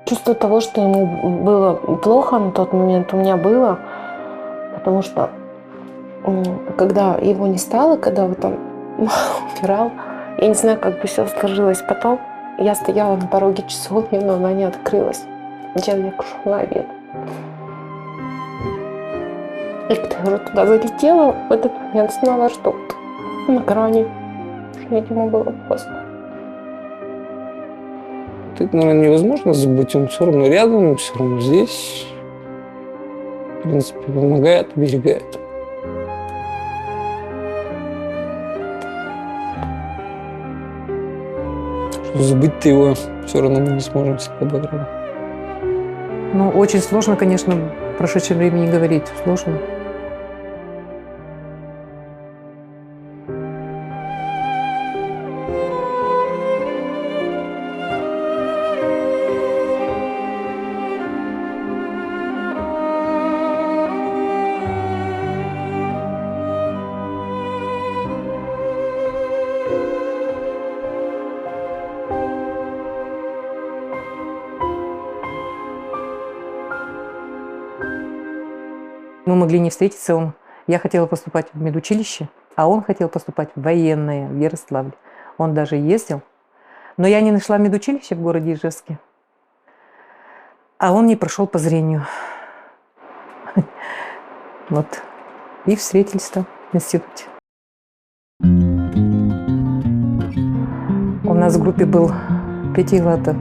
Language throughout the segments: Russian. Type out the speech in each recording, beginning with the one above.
Чувство того, что ему было плохо на тот момент, у меня было, потому что когда его не стало, когда вот он умирал, я не знаю, как бы все сложилось потом. Я стояла на пороге часовни, но она не открылась. Человек ушел на обед. И когда я уже туда залетела, в этот момент знала, что на грани, что ему было поздно. Это, наверное, невозможно забыть, он все равно рядом, он все равно здесь. В принципе, помогает, оберегает. Что забыть-то его все равно мы не сможем всегда быть рядом. Ну, очень сложно, конечно, в прошедшем времени говорить. Сложно. Мы могли не встретиться. Я хотела поступать в медучилище, а он хотел поступать в военное в Ярославле. Он даже ездил. Но я не нашла медучилище в городе Ижевске. А он не прошел по зрению. Вот. И встретились там в институте. У нас в группе был Пятилатов.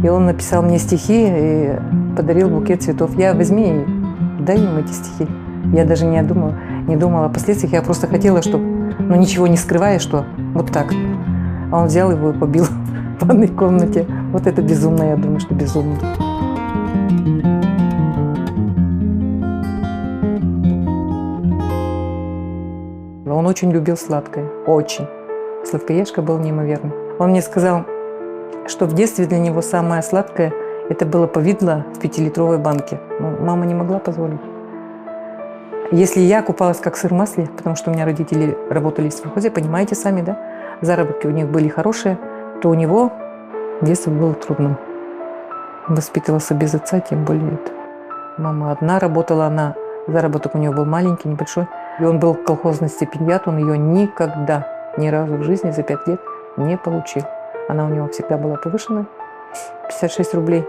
И он написал мне стихи и подарил букет цветов. Возьми и дай ему эти стихи. Я даже не думала о последствиях. Я просто хотела, чтобы, ничего не скрывая, что вот так. А он взял его и побил в ванной комнате. Вот это безумно, я думаю, что безумно. Но он очень любил сладкое. Очень. Сладкоежка был неимоверный. Он мне сказал, что в детстве для него самое сладкое – это было повидло в 5-литровой банке. Мама не могла позволить. Если я купалась как сыр в масле, потому что у меня родители работали в совхозе, понимаете сами, да? Заработки у них были хорошие, то у него детство было трудным. Воспитывался без отца, тем более это. Мама одна работала, заработок у нее был маленький, небольшой. И он был колхозный стипендиат, он ее никогда, ни разу в жизни за 5 лет не получил. Она у него всегда была повышена, 56 рублей.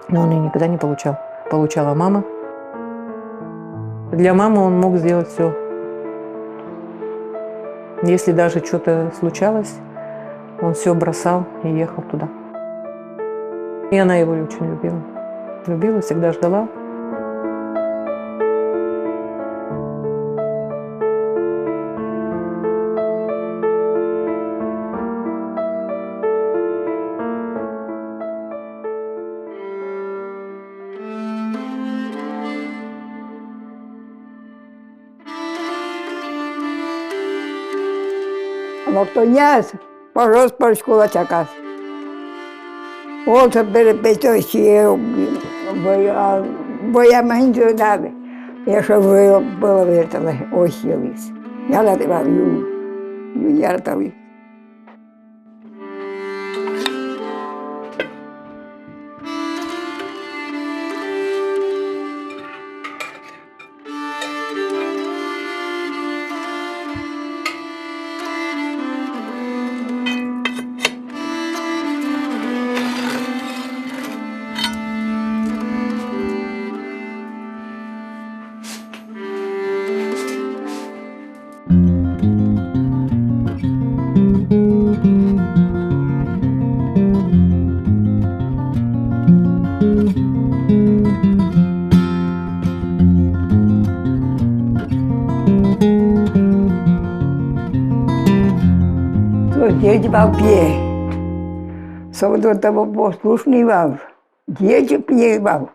Но он ее никогда не получал. Получала мама. Для мамы он мог сделать все. Если даже что-то случалось, он все бросал и ехал туда. И она его очень любила. Любила, всегда ждала. Но князь пожалуйста, пошкола чакас. Olsa перепетощі, бо я менше дали. Якщо було виртали, охились. Я радивав я радивав. дети бал пье. Соводор того послушный бал. Дети пье бал.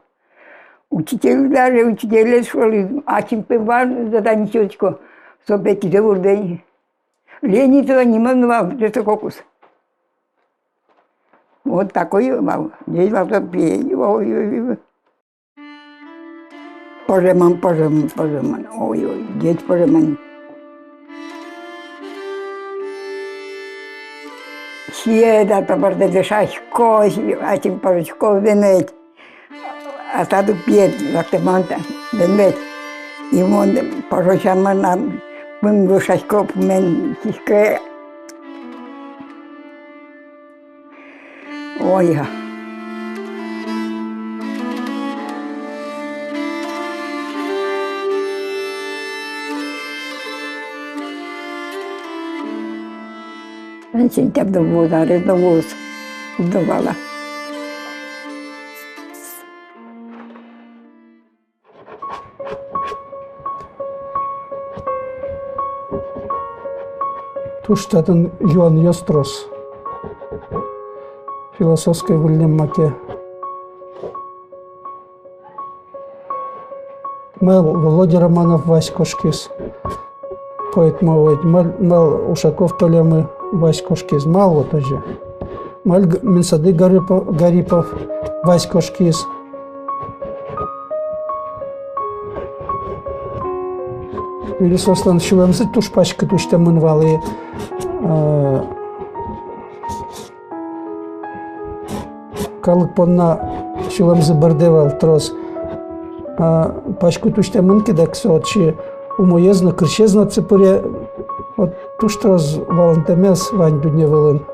Учитель даже, учителя школы, а чем пивал, задание тетку, чтобы эти заводные. Лени туда не манывал, это кокус. Вот такой бал. Здесь бал пье. Ой-ой-ой. Пожеман. Ой-ой, дети пожеман. Сietä tapahtuu saikois, asin parisko veneet. Atadu piet, lähtee manta veneet. Ja mun parisamana mun saiko men siskö. Oja. Сентябрь года, родовоз давала. Туштатын Юан Йострос, философской выльнем маке. Мел Володя Романов Вась Кошкис, поэт мовить, Мел Ушаков Толемы Вась Кошкис, мал вот тоже. Мел Минсады Гарипов Вась Кошкис. Или сослан шулемзы туш пачка тушта мынвалы. Калык понна шулемзы бардевал трос. Пачку тушта мынки да ксотчи умоезно крещезно цепуре. Вот туш трос валантемес вань дудне вылын.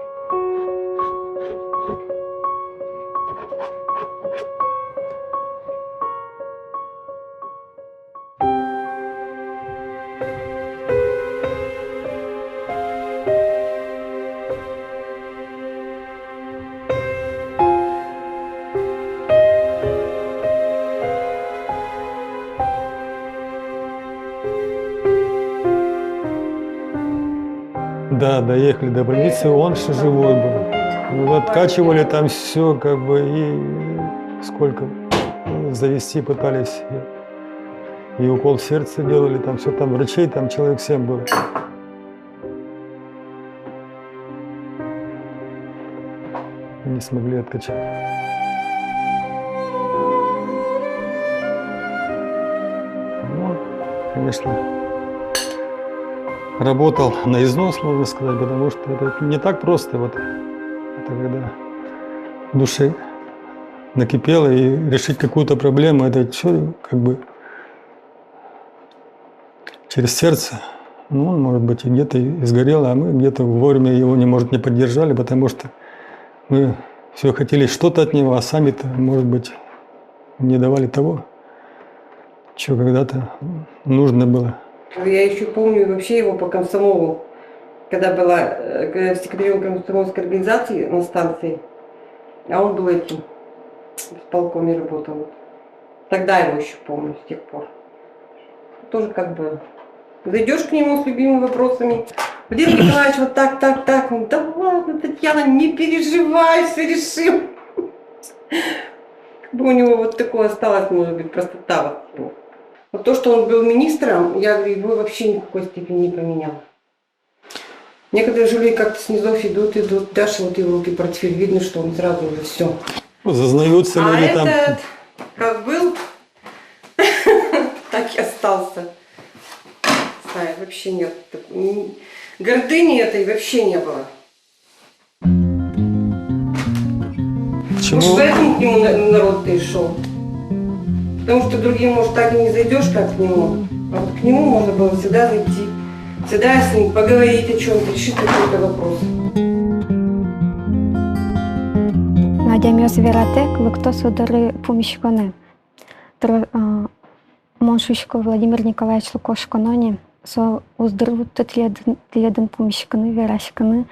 Да, доехали до больницы, он еще живой был. Ну, откачивали там все, как бы, и сколько завести пытались. И укол в сердце делали, там все, там врачей, там человек 7 было. Не смогли откачать. Ну, конечно, работал на износ, можно сказать, потому что это не так просто. Вот это когда в душе накипело, и решить какую-то проблему, это все как бы через сердце. Ну, он, может быть, и где-то и сгорело, а мы где-то вовремя его, может, не поддержали, потому что мы все хотели что-то от него, а сами-то, может быть, не давали того, что когда-то нужно было. Я еще помню вообще его по комсомолу, когда была секретарем комсомольской организации на станции, а он был этим, в полкоме работал. Тогда его еще помню, с тех пор. Тоже как бы зайдешь к нему с любимыми вопросами. Владимир Николаевич, вот так. Он, да ладно, Татьяна, не переживай, все решим. Как бы у него вот такое осталось, может быть, простота. Вот то, что он был министром, я его вообще ни в какой степени не поменяла. Некоторые жили как-то снизу идут, Даша, вот его руки портфель, видно, что он сразу уже все. Зазнаются люди а там. Этот, как был, так и остался. Вообще нет. Гордыни этой вообще не было. Почему? Может, поэтому к нему народ-то и шел. Потому что другим, может, так и не зайдешь, как к нему. А вот к нему можно было всегда зайти. Всегда с ним поговорить о чем-то, решить какой-то вопрос. Надямиос вератек, кто судары помещиконы. Моншучко Владимир Николаевич Лукошконони, со уздырвут леден помещиконы, верашконы.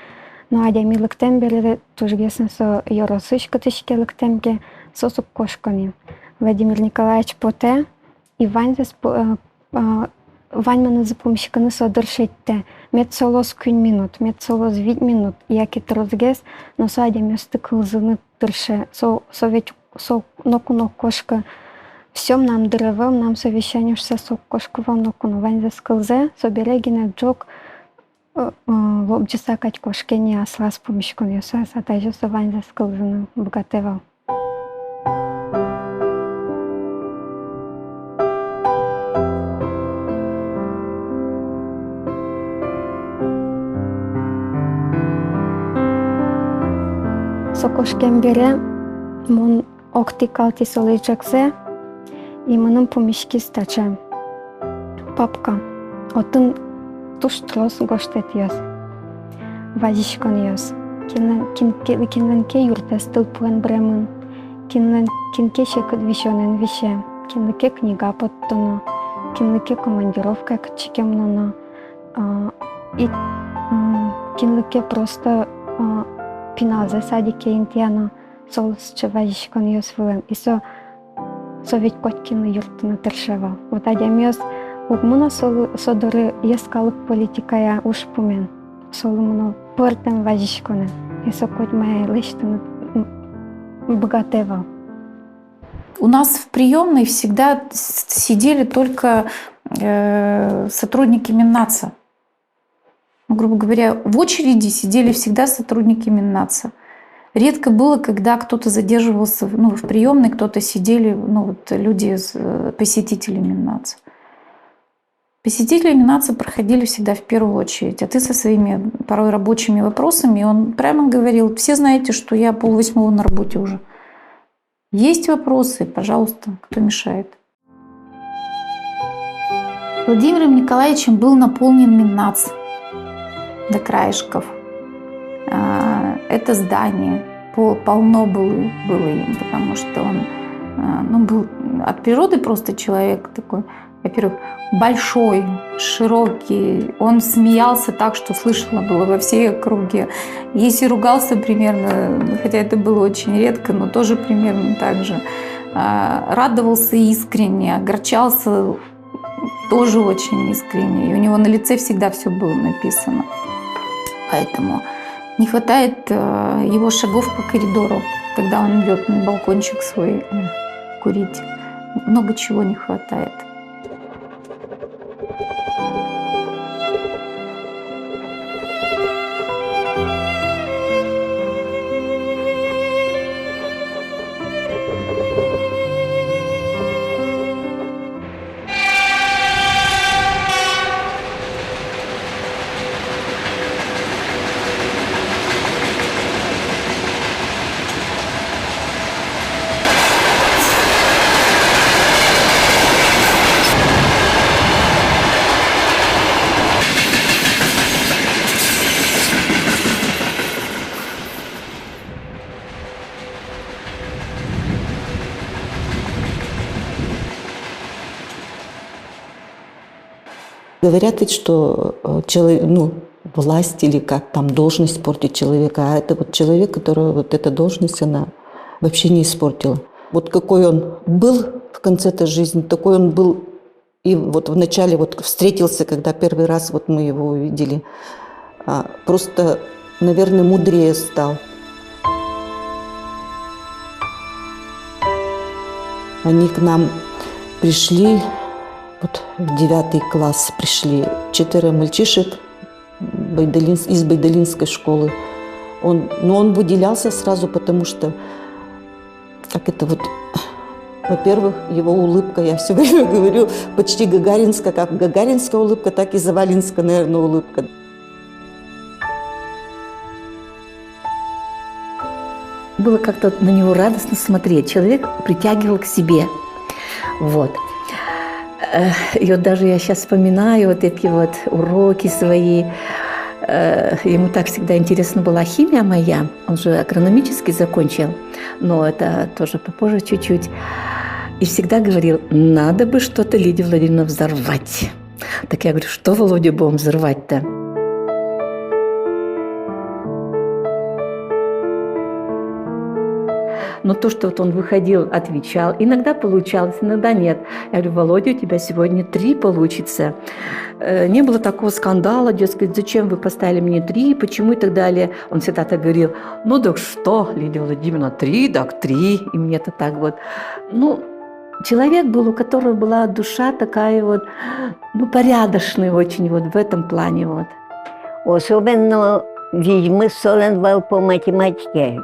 Но адями лектембери, тоже ясно, со yorosычка тысячки лектембери, со суккошками. Владимир Николаевич Поте, Иван ваньманы запомщиканы содыршетте. Мет солос күн минут, мет солос 5 минут. Яки трозгес, но садя месты кылзыны тырше. Совет нокунок кошка. Всем нам дырывам, нам совещанишься сок кошку вам нокуну. Вань за скылзе, соберегине джок. Лобджиса кать кошке не осла с помощью яса, а также со вань за скылзыны богатевал. Сокошкен бере, мон окти калти солейджакзе, и мыным помешки стача. Папка, отын туш трос гоштет яс. Вазишкон яс. Кинленке юртес тылпуэн бремын. Кинке шекот вишонен више. Кинлеке книга подтона. Кинлеке командировка кчикемнона. И кинлеке просто пиназе садике интиана солс чеважишкон яс вылем. И совет коткины юртына тыршева. Вот адямиос угмуна содоры яскалык политикая ушпумен. Солумуно портем вазишконе. И сокоть моя лыштына богатева. У нас в приемной всегда сидели только сотрудники Миннаца. Грубо говоря, в очереди сидели всегда сотрудники Миннаца. Редко было, когда кто-то задерживался в приемной, кто-то сидели, люди, посетители Миннаца. Посетители Миннаца проходили всегда в первую очередь, а ты со своими порой рабочими вопросами, он прямо говорил: все знаете, что я 7:30 на работе уже. Есть вопросы, пожалуйста, кто мешает. Владимиром Николаевичем был наполнен Миннац до краешков. Это здание полно было им, потому что он был от природы просто человек такой, во-первых, большой, широкий. Он смеялся так, что слышно было во всей округе. Если ругался примерно, хотя это было очень редко, но тоже примерно так же. Радовался искренне, огорчался тоже очень искренне. И у него на лице всегда все было написано. Поэтому не хватает его шагов по коридору, когда он идет на балкончик свой курить. Много чего не хватает. Говорят ведь, что власть или как там должность портит человека, а это вот человек, которого вот эта должность, она вообще не испортила. Вот какой он был в конце-то жизни, такой он был и вот вначале вот встретился, когда первый раз вот мы его увидели, просто, наверное, мудрее стал. Они к нам пришли, вот в 9 класс пришли 4 мальчишек из Байдалинской школы. Он выделялся сразу, потому что, во-первых, его улыбка, я все время говорю, почти гагаринская, как гагаринская улыбка, так и завалинская, наверное, улыбка. Было как-то на него радостно смотреть. Человек притягивал к себе. Вот. И вот даже я сейчас вспоминаю вот эти вот уроки свои. Ему так всегда интересна была химия моя. Он же агрономически закончил, но это тоже попозже чуть-чуть. И всегда говорил: надо бы что-то, Лидия Владимировна, взорвать. Так я говорю: что, Володя, будем взорвать-то? Но то, что вот он выходил, отвечал, иногда получалось, иногда нет. Я говорю: Володя, у тебя сегодня 3 получится. Не было такого скандала, дескать, зачем вы поставили мне 3, почему и так далее. Он всегда так говорил: ну так что, Лидия Владимировна, 3, так 3. И мне-то так вот. Ну, человек был, у которого была душа такая вот, ну, порядочная очень вот в этом плане вот. Особенно ведьмы соленвал по математике.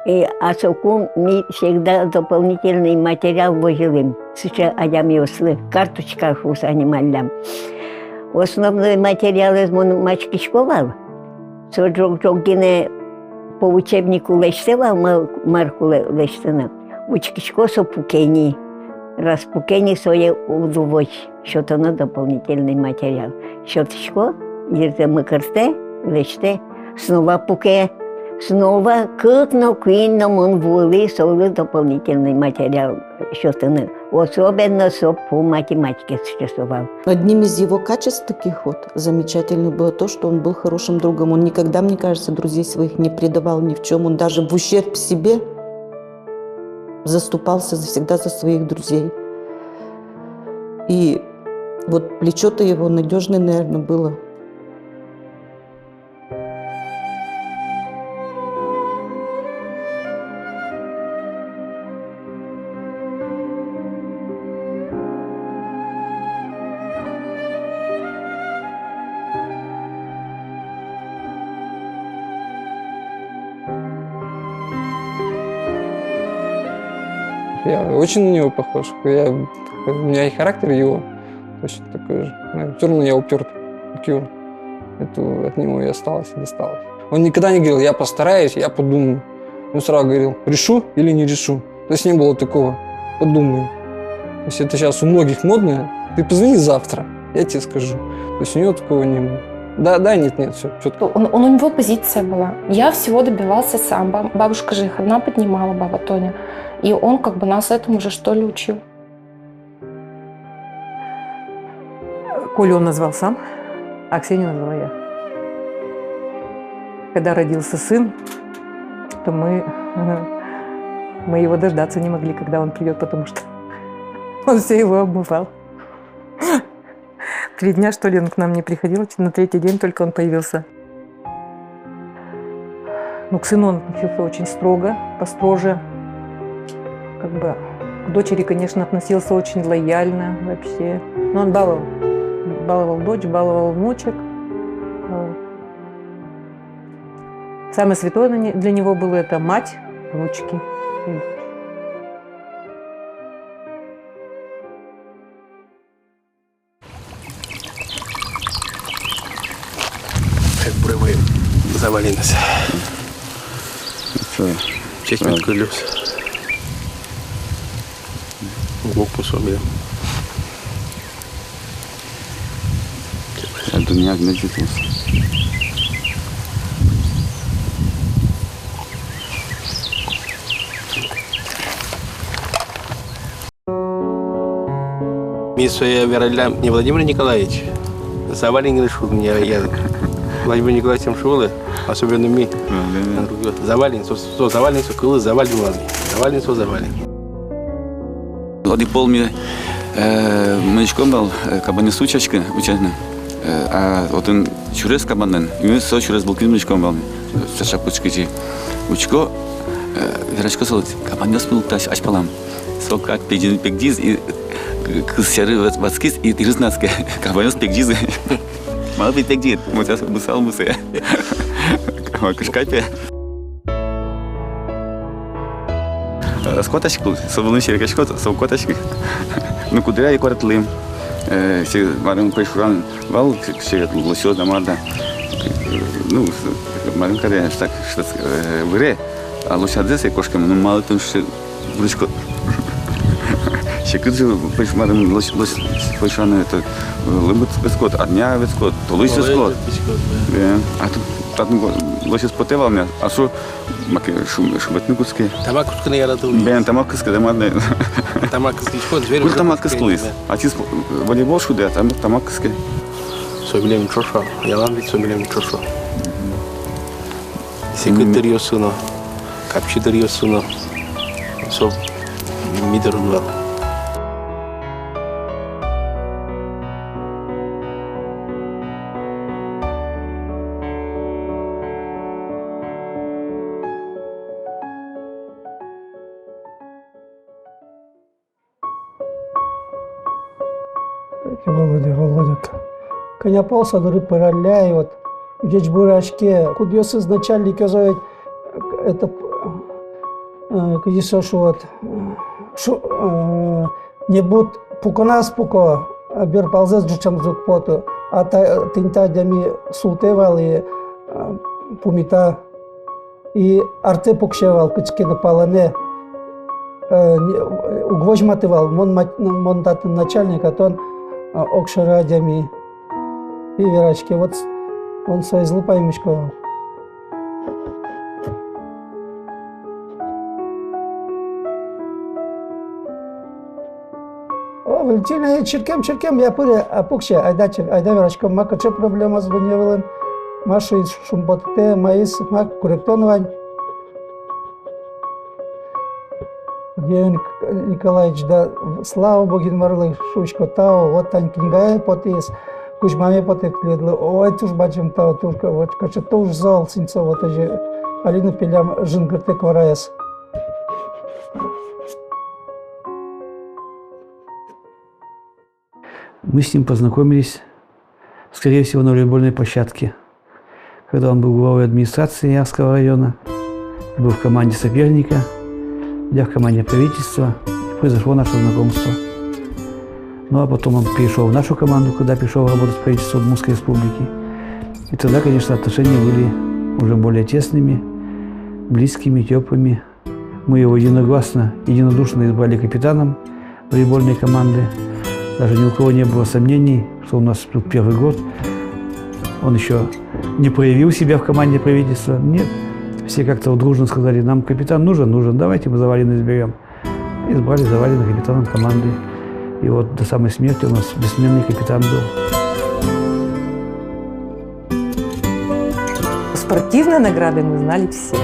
И Асоку мы всегда дополнительный материал возили. Сейчас аямиослы, карточках ус анималям. Основной материал из мачки шковал. Соджогине по учебнику лещевал, марку лещена. Учкишко со пукени. Раз пукени сое удовольствие. Что-то на дополнительный материал. Что-то если мы карте, лечте, снова пуке, снова кыкно квинно монвули, соли дополнительный материал. Что-то особенно по математике существовал. Одним из его качеств таких вот замечательных было то, что он был хорошим другом. Он никогда, мне кажется, друзей своих не предавал ни в чем. Он даже в ущерб себе заступался всегда за своих друзей. И вот плечо-то его надежное, наверное, было. Я очень на него похож. У меня и характер его точно такой же. Все равно я уперт. Это от него и осталось, и досталось. Он никогда не говорил: я постараюсь, я подумаю. Он сразу говорил: решу или не решу. То есть не было такого: подумаю. То есть это сейчас у многих модное. Ты позвони завтра, я тебе скажу. То есть у него такого не было. Да, нет, все четко. У него позиция была. Я всего добивался сам. Бабушка же их одна поднимала, баба Тоня. И он как бы нас этому же что ли учил. Колю он назвал сам, а Ксению назвала я. Когда родился сын, то мы его дождаться не могли, когда он придет, потому что он все его обмывал. 3 дня, что ли, он к нам не приходил, на 3-й день только он появился. Ну, к сыну он относился очень строго, построже. Как бы к дочери, конечно, относился очень лояльно вообще. Но он баловал дочь, баловал внучек. Самое святое для него было это мать, внучки и дочь. Как бровы завалились. Честь клюс. Бог пособие. Это не отметилось. Миссу я вероятно не Владимир Николаевич. Завален решил меня. Владимир Николаевич школы, особенно ми. Завален, соколы, завален, завален. Оди полми мечком был кабаны сучачка участно. А вот он чурес кабанен, и мы со чурес был мечком был. Со шапочкой учко верашка солод кабаны спил таш ашпалам. Сокак пегдиз и кысяры васкис и тирзнацка кабаны пегдиз. Мало быть пегдиз, мы сейчас бусал бусы. Кашкапе. Скотачку, соболну черкашку, скотачку. Ну куда я кварталим? Все марин пришуран вал, все лосё дамарда. Ну марин когда так что выре, а лошадь кошка, ну мало там что брюшко. Шекрыжу пришмарин лось пришуран это лыбут скот, одня скот, толуй скот. А тут лось спотевал меня, а что шуметникуски. Тамакуски не яратыл. Бен тамакуски дамарда. Тамакуски шкод зверь. Кур тамакуски лис. А ти волейбол шуде, там тамакуски. Собилем чоша. Я вам ведь собилем чоша. Секретарь сына. kapşıdırıyorsun, so midurun var. Володя. Коня полса дыры паралляет. Здесь бурашки. Кудёсыз начальник казать, это кудесо вот не буд пукана спуко, а бер ползет жучам зук поту. А тинта дями султевал и пумита и арте пукшевал, кычки да палане. Угвожматывал, мон татын начальник, а то он окшарадями и верачки. Вот он свои злы поймешковал. О, Валентина, черкем, я пыре, а пукше, айда верачком, мака, че проблема с выневелым, машу из шумботте, маис, мак, куректоновань. Георгий Николаевич, да, слава Богу, марлы шучко тао, вот тань книга потис, куш маме потек ледло, ой, туж бачим тао, турка, вот, кача туж зал синцо, вот, же, алина пилям жингрте квараяс. Мы с ним познакомились, скорее всего, на волейбольной площадке, когда он был главой администрации Ярского района, был в команде соперника, я в команде правительства, и произошло наше знакомство. Ну а потом он перешел в нашу команду, когда пришел работать в правительство Удмуртской республики. И тогда, конечно, отношения были уже более тесными, близкими, теплыми. Мы его единодушно избрали капитаном волейбольной команды. Даже ни у кого не было сомнений, что у нас тут первый год. Он еще не проявил себя в команде правительства. Нет. Все как-то дружно сказали, нам капитан нужен, давайте мы Завалина изберем. Избрали Завалина капитаном команды. И вот до самой смерти у нас бессменный капитан был. Спортивные награды мы знали все,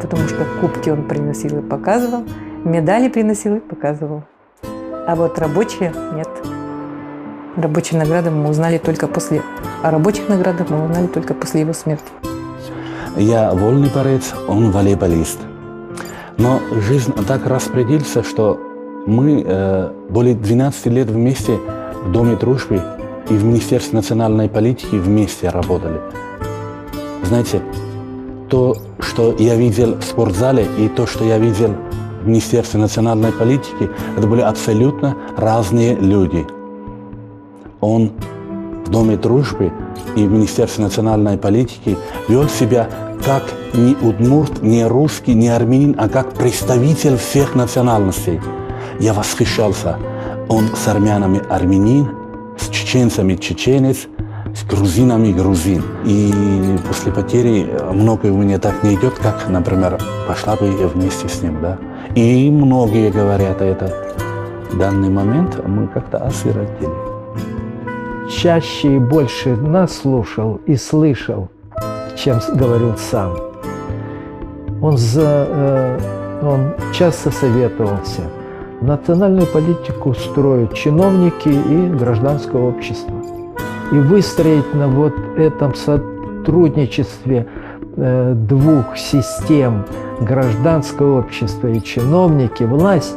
потому что кубки он приносил и показывал, медали приносил и показывал. А вот рабочие нет. Рабочие награды мы узнали только после... О рабочих наградах мы узнали только после его смерти. Я вольный борец, он волейболист. Но жизнь так распределится, что мы более 12 лет вместе в Доме дружбы и в Министерстве национальной политики вместе работали. Знаете, то, что я видел в спортзале, и то, что я видел в Министерстве национальной политики, это были абсолютно разные люди. Он в Доме дружбы и в Министерстве национальной политики вел себя как не удмурт, не русский, не армянин, а как представитель всех национальностей. Я восхищался. Он с армянами армянин, с чеченцами чеченец, с грузинами грузин. И после потери многое у меня так не идет, как, например, пошла бы я вместе с ним. Да? И многие говорят это. В данный момент мы как-то осиротели. Чаще и больше нас слушал и слышал, чем говорил сам. Он часто советовался. Национальную политику строят чиновники и гражданское общество. И выстроить на вот этом сотрудничестве двух систем, гражданское общество и чиновники, власть,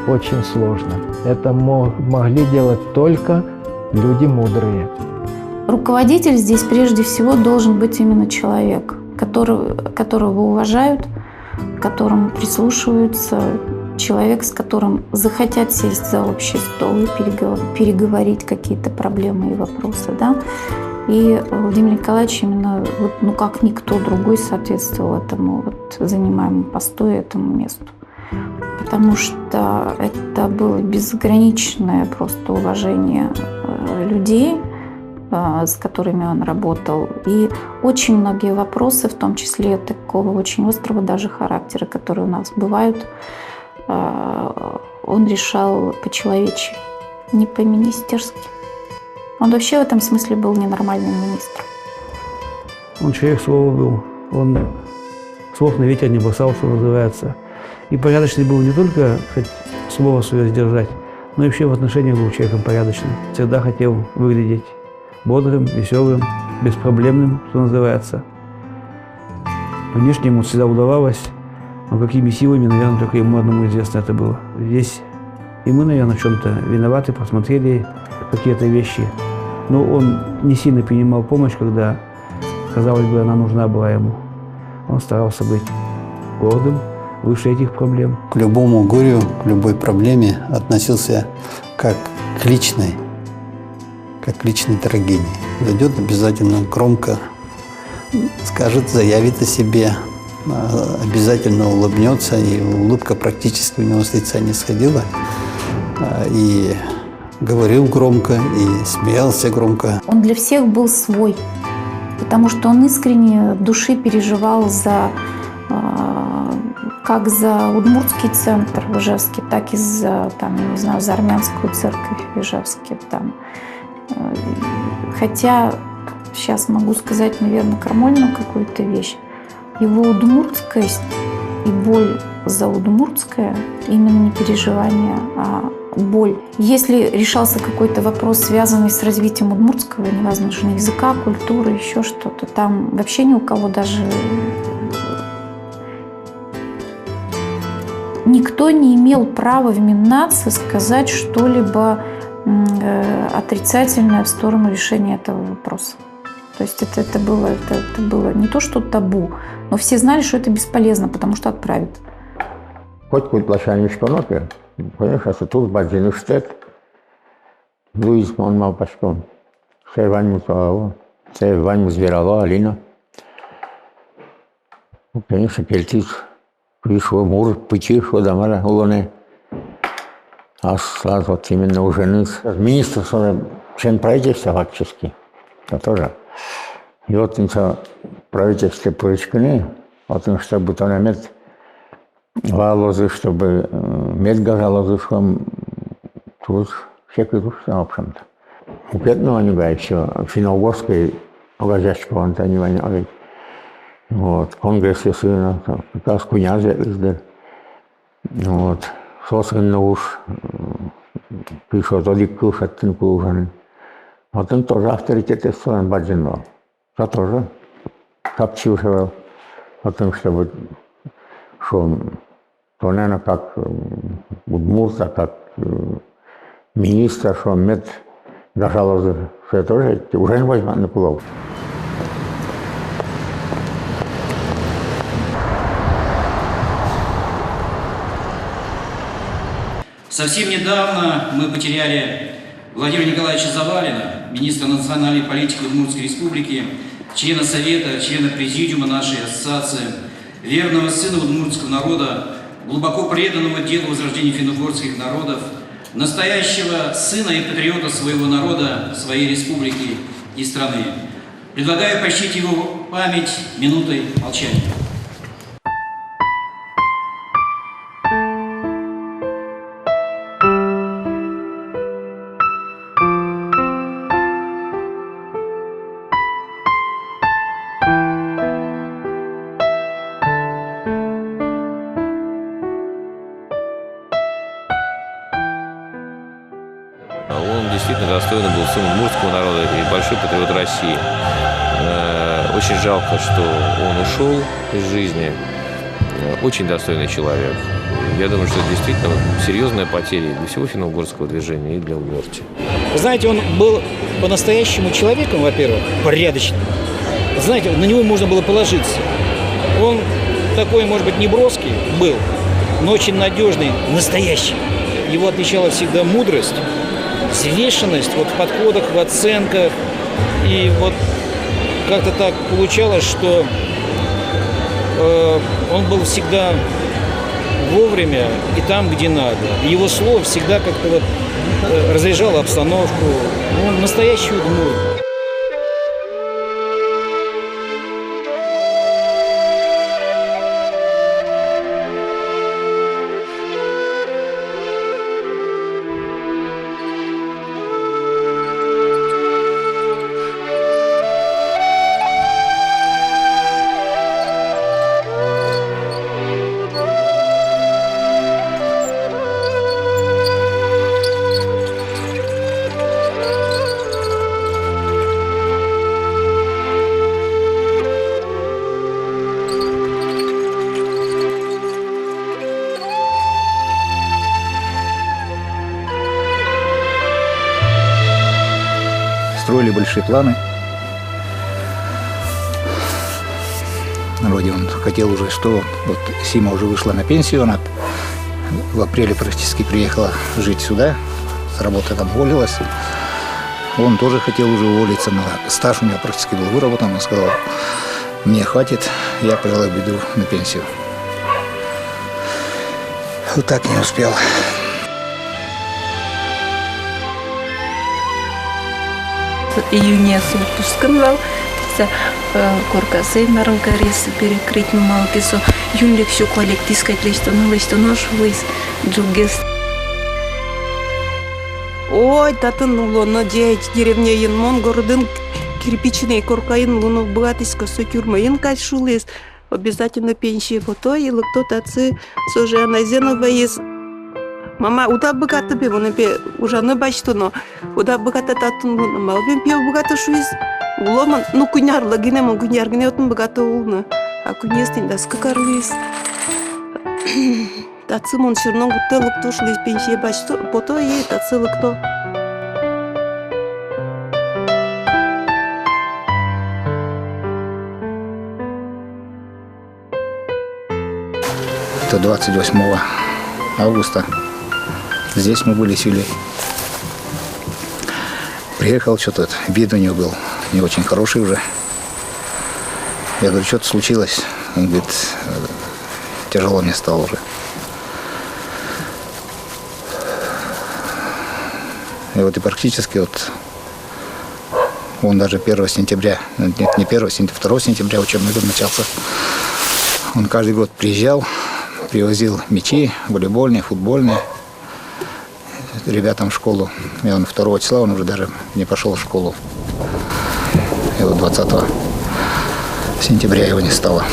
очень сложно. Это могли делать только люди мудрые. Руководитель здесь прежде всего должен быть именно человек, которого уважают, к которому прислушиваются, человек, с которым захотят сесть за общий стол и переговорить какие-то проблемы и вопросы. Да? И Владимир Николаевич именно, как никто другой, соответствовал этому занимаемому посту и этому месту. Потому что это было безграничное просто уважение людей, с которыми он работал. И очень многие вопросы, в том числе такого очень острого даже характера, которые у нас бывают, он решал по-человечески, не по-министерски. Он вообще в этом смысле был ненормальным министром. Он человек слова был. Он слов на ветер не бросал, что называется. И порядочный был не только, хоть слово свое сдержать, но и вообще в отношениях был человеком порядочным. Всегда хотел выглядеть бодрым, веселым, беспроблемным, что называется. Внешне ему всегда удавалось, но какими силами, наверное, только ему одному известно это было. Здесь и мы, наверное, в чем-то виноваты, посмотрели какие-то вещи. Но он не сильно принимал помощь, когда, казалось бы, она нужна была ему. Он старался быть гордым, выше этих проблем. К любому горю, к любой проблеме относился как к личной трагедии. Зайдет обязательно громко, скажет, заявит о себе, обязательно улыбнется, и улыбка практически у него с лица не сходила. И говорил громко, и смеялся громко. Он для всех был свой, потому что он искренне в душе переживал как за Удмуртский центр в Ижевске, так и за, не знаю, за армянскую церковь в Ижевске. Хотя, сейчас могу сказать, наверное, крамольную какую-то вещь. Его удмуртскость и боль за удмуртское именно не переживание, а боль. Если решался какой-то вопрос, связанный с развитием удмуртского, невозможно, языка, культуры, еще что-то, там вообще ни у кого даже никто не имел права в Миннаце сказать что-либо отрицательное в сторону решения этого вопроса. То есть это было не то, что табу, но все знали, что это бесполезно, потому что отправят. Хоть плащаниš panopė, panašas tu bazinu štet, Luis man mal paškom, se Vaņmu Zvieralo, Alina. Конечно, keltis, пришло мур, пытишло домара, улоне. А сразу вот именно у жены. Министр, член правительства фактически, это тоже. И вот правительство поручканы, потому что бутона мед валозы, чтобы мед горалозы, что тут всякие души, в общем-то. У пятного они говорят, что финно-угорской угождачка, он то не воняет. Вот, конгресс, если приказ князя издал. Вот, сослан уж пришел тоді кушать кушаны. Вот он тоже авторитет из стран Баджинова. Я тоже копчушевал о том, что то, наверное, как удмурта, как министр, что мед дожалось, что я тоже уже не возьму на плов. Совсем недавно мы потеряли Владимира Николаевича Завалина, министра национальной политики Удмуртской республики, члена Совета, члена Президиума нашей ассоциации, верного сына удмуртского народа, глубоко преданного делу возрождения финно-угорских народов, настоящего сына и патриота своего народа, своей республики и страны. Предлагаю почтить его память минутой молчания. Он действительно достойный был сын удмуртского народа и большой патриот России. Очень жалко, что он ушел из жизни. Очень достойный человек. Я думаю, что это действительно серьезная потеря для всего финно-угорского движения и для Удмуртии. Вы знаете, он был по-настоящему человеком, во-первых, порядочным. Знаете, на него можно было положиться. Он такой, может быть, не броский был, но очень надежный, настоящий. Его отличала всегда мудрость, взвешенность в подходах, в оценках. И вот как-то так получалось, что он был всегда вовремя и там, где надо. Его слово всегда как-то разряжало обстановку. Он настоящий удмурт. большие планы. Вроде он хотел уже, что вот Сима уже вышла на пенсию, она в апреле практически приехала жить сюда, с работы там уволилась. Он тоже хотел уже уволиться, но стаж у него практически был выработан. Он сказал, мне хватит, я, пожалуй, иду на пенсию. Вот так не успел. Июня сутусканвал, коркасы нарынка ресы перекрыть малкисо, юнлик всю коллективской тлесто нож выс джугес. Ой, татын луно деять деревня Янмон, городын кирпичный коркаин луно богатысько сотюрмаин кайшулес. Обязательно пенсия фото, и кто-то отцы сожа назенова есть. Мама, уда богато бе, вон бе уже не бачто, но уда богато татын луно, мал бе пе богато шуис. Уломан, ну куняр, лагине мон куняр, гне отн богато улна, а кунестин да скакарлис. Отцы мон все равно гутел кто шли пенсия бачто, фото и отцы кто. Это 28 августа. Здесь мы были с Юлей. Приехал, что-то вид у него был не очень хороший уже. Я говорю, что-то случилось? Он говорит, тяжело мне стало уже. И вот и практически вот он даже 1 сентября, нет, не 1 сентября, 2 сентября учебный год начался. Он каждый год приезжал, привозил мячи, волейбольные, футбольные ребятам в школу. И он 2 числа, он уже даже не пошел в школу. И вот 20 сентября его не стало.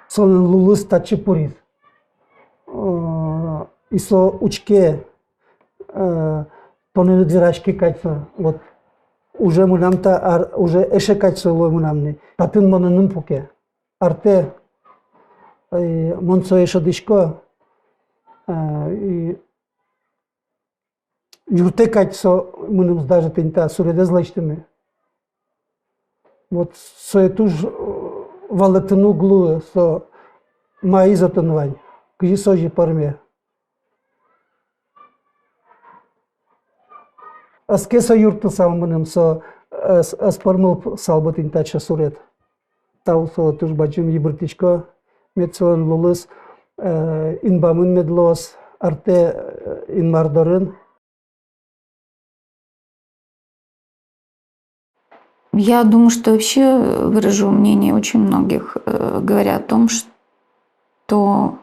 Сон лулус тачипурис. Исо учке тонену двирашки кайца. Вот уже му намта уже эше кайца лой му намне. Татын монанын пуке. Арте монцо эше дишко. Юрте кайца мунум даже тента суреде злачтыны. Вот соетуж валетыну глуе со маизотынвань. Кыжи сожи парме. Аске со юрты салмыным со аспармыл салбытын тача сурет. Тау со туж бачым ебыртичко метсуан лулыс инбамын медлос арте инмардорын. Я думаю, что вообще выражу мнение очень многих, говоря о том, что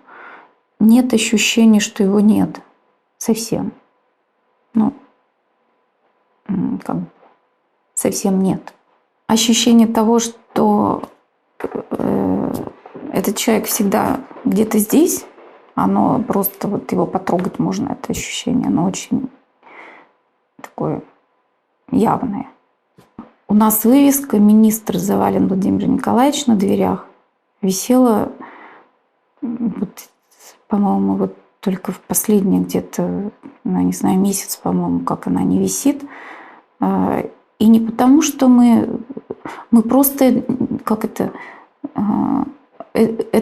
нет ощущения, что его нет совсем. Ну, как бы, совсем нет. Ощущение того, что этот человек всегда где-то здесь, оно просто вот его потрогать можно, это ощущение, оно очень такое явное. У нас вывеска «Министр Завалин Владимир Николаевич» на дверях висела, вот, по-моему, вот только в последний где-то, ну, не знаю, месяц, по-моему, как она не висит. И не потому, что мы просто, как это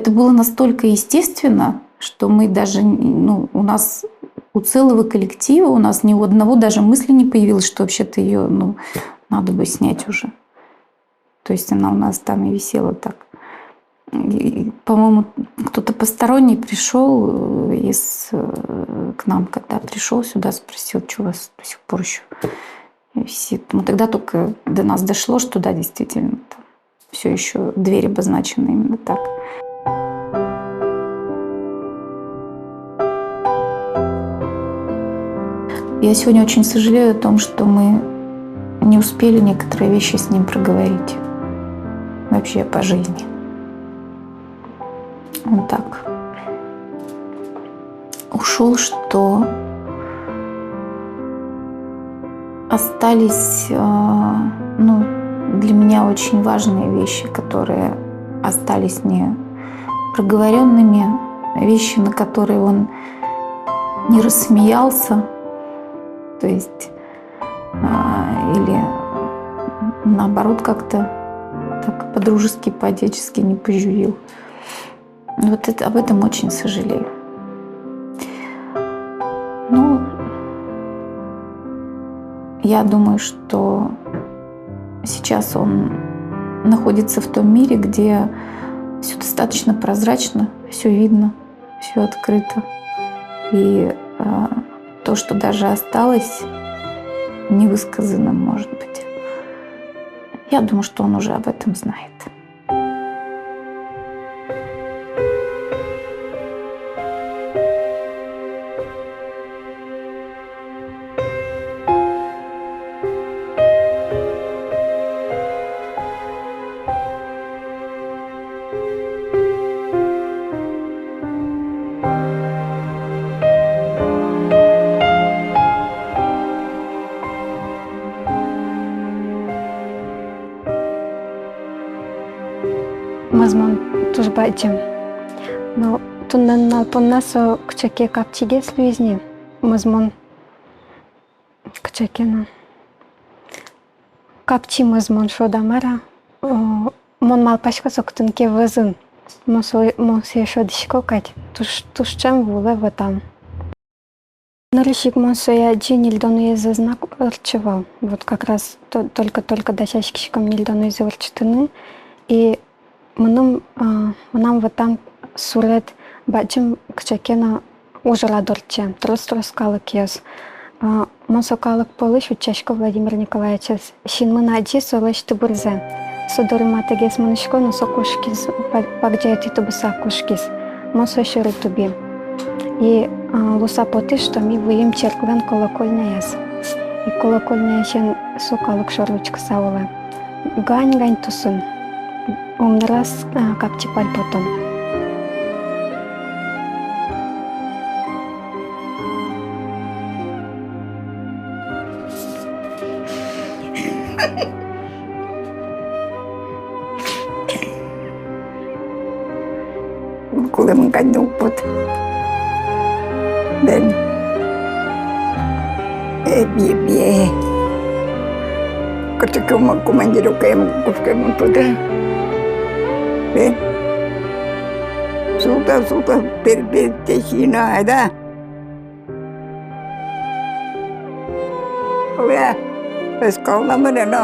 было настолько естественно, что мы даже, ну, у нас у целого коллектива, у нас ни у одного даже мысли не появилось, что вообще-то ее, ну, надо бы снять уже. То есть она у нас там и висела так. И, по-моему, кто-то посторонний пришел к нам, когда пришел сюда, спросил, что у вас до сих пор еще висит. Ну, тогда только до нас дошло, что да, действительно, там все еще дверь обозначена именно так. Я сегодня очень сожалею о том, что мы не успели некоторые вещи с ним проговорить. Вообще по жизни. Он так ушел, что остались для меня очень важные вещи, которые остались не проговоренными, вещи, на которые он не рассмеялся, то есть или наоборот как-то так по-дружески, по-отечески не пожурил. Об этом очень сожалею. Я думаю, что сейчас он находится в том мире, где все достаточно прозрачно, все видно, все открыто. И то, что даже осталось невысказанным, может быть, я думаю, что он уже об этом знает. Мазмун тужбайчым. Но туннан налпоннасо кчаке капчиге слюизни. Мазмун кчакена. Капчи мазмун шодамара. Мон малпашка соктынке вазын. Монсе шодишко кать. Тушчам вуле ватам. Нарышик монсоя джинильдону еза знак арчевал. Вот как раз только дощачком нильдону еза арчтыны. И Манам ватам сурет бачим кчакена ужала дорче. Трос калык ез. Монсо калык полыш учашко Владимир Николаевич. Шин мынаджи солыш тубурзе. Содоры матагес манышко носо кушкиз. Пакджайти тубуса кушкиз. Монсо шуры туби. И луса поты, что ми выем черквен колокольня ез. И колокольня шен со калык шорлучка саула. Гань тусын. Умнарас капчипаль потом. Коли ми каднув пот. День. Б'є. Кочекому командиру каємо кушкаємо туди. Suka berbeda Cina ada. Oh ya, sekolah mana no?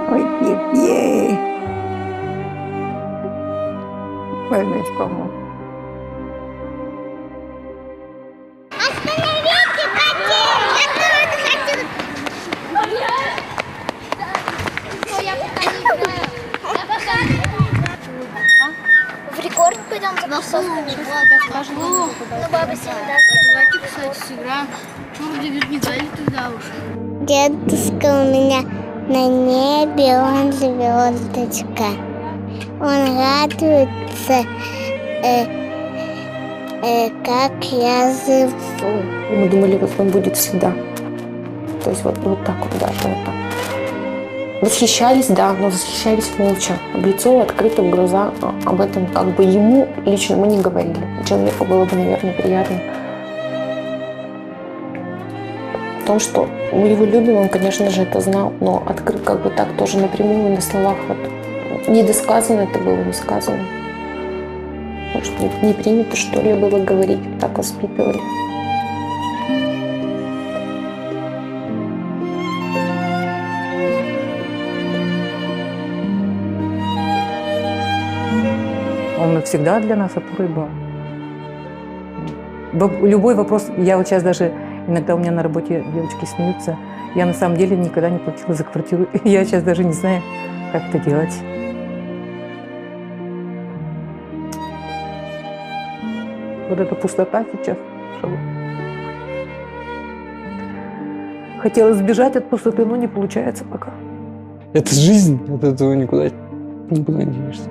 Oh iya, mana sekolah? В рекорд пойдем записать. Ну, баба всегда. Давайте, кстати, сыграем. Чего вроде не дали тогда уже. Дедушка у меня на небе, он звездочка. Он радуется, как я живу. Мы думали, вот он будет всегда. То есть вот так вот даже вот так. Восхищались, да, но восхищались молча. В лицо, открыто, в глаза. Об этом как бы ему лично мы не говорили. Человеку было бы, наверное, приятно. В том, что мы его любим, он, конечно же, это знал, но открыт как бы так тоже напрямую, на словах. Вот. Недосказано это было, не сказано. Может, не принято, что ли, было говорить, так воспитывали. Он всегда для нас опорой был. Любой вопрос, я вот сейчас даже, иногда у меня на работе девочки смеются, я на самом деле никогда не платила за квартиру. Я сейчас даже не знаю, как это делать. Вот эта пустота сейчас. Хотела сбежать от пустоты, но не получается пока. Это жизнь, от этого никуда не денешься.